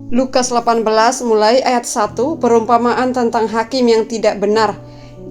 Lukas 18 mulai ayat 1, perumpamaan tentang hakim yang tidak benar.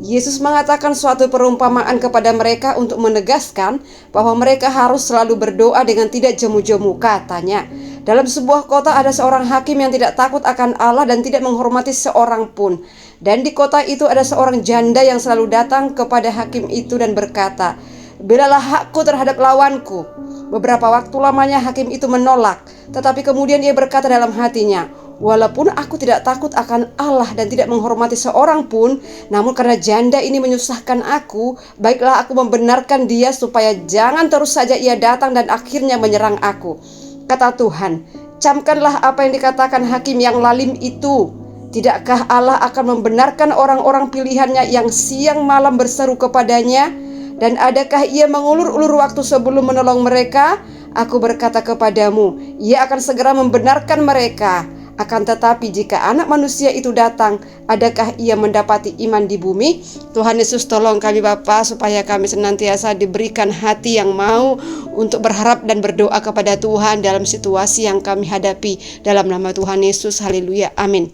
Yesus mengatakan suatu perumpamaan kepada mereka untuk menegaskan bahwa mereka harus selalu berdoa dengan tidak jemu-jemu. Katanya, dalam sebuah kota ada seorang hakim yang tidak takut akan Allah dan tidak menghormati seorang pun. Dan di kota itu ada seorang janda yang selalu datang kepada hakim itu dan berkata, "Belalah hakku terhadap lawanku." Beberapa waktu lamanya hakim itu menolak, tetapi kemudian ia berkata dalam hatinya, "Walaupun aku tidak takut akan Allah dan tidak menghormati seorang pun, namun karena janda ini menyusahkan aku, baiklah aku membenarkan dia supaya jangan terus saja ia datang dan akhirnya menyerang aku." Kata Tuhan, "Camkanlah apa yang dikatakan hakim yang lalim itu. Tidakkah Allah akan membenarkan orang-orang pilihannya yang siang malam berseru kepadanya? Dan adakah ia mengulur-ulur waktu sebelum menolong mereka? Aku berkata kepadamu, ia akan segera membenarkan mereka. Akan tetapi jika anak manusia itu datang, adakah ia mendapati iman di bumi?" Tuhan Yesus tolong kami Bapa, supaya kami senantiasa diberikan hati yang mau untuk berharap dan berdoa kepada Tuhan dalam situasi yang kami hadapi. Dalam nama Tuhan Yesus, haleluya, amin.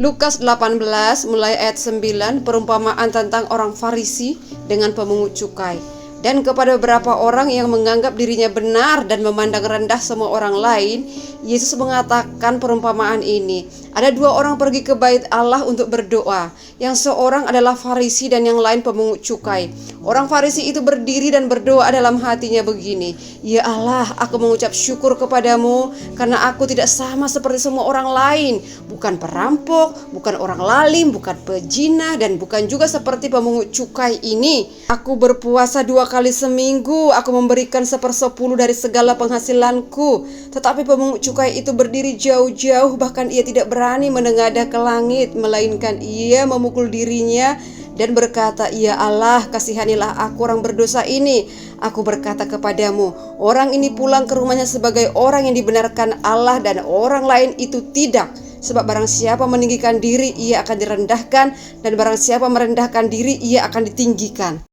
Lukas 18 mulai ayat 9, perumpamaan tentang orang Farisi dengan pemungut cukai. Dan kepada beberapa orang yang menganggap dirinya benar dan memandang rendah semua orang lain, Yesus mengatakan perumpamaan ini. Ada dua orang pergi ke bait Allah untuk berdoa. Yang seorang adalah Farisi dan yang lain pemungut cukai. Orang Farisi itu berdiri dan berdoa dalam hatinya begini, "Ya Allah, aku mengucap syukur kepadamu karena aku tidak sama seperti semua orang lain. Bukan perampok, bukan orang lalim, bukan pezina, dan bukan juga seperti pemungut cukai ini. Aku berpuasa 2 kali seminggu, aku memberikan 1/10 dari segala penghasilanku." Tetapi pemungut cukai itu berdiri jauh-jauh, bahkan ia tidak berani menengadah ke langit, melainkan ia memukul dirinya dan berkata, "Ya Allah, kasihanilah aku orang berdosa ini. Aku berkata kepadamu, orang ini pulang ke rumahnya sebagai orang yang dibenarkan Allah dan orang lain itu tidak. Sebab barang siapa meninggikan diri, ia akan direndahkan, dan barang siapa merendahkan diri, ia akan ditinggikan."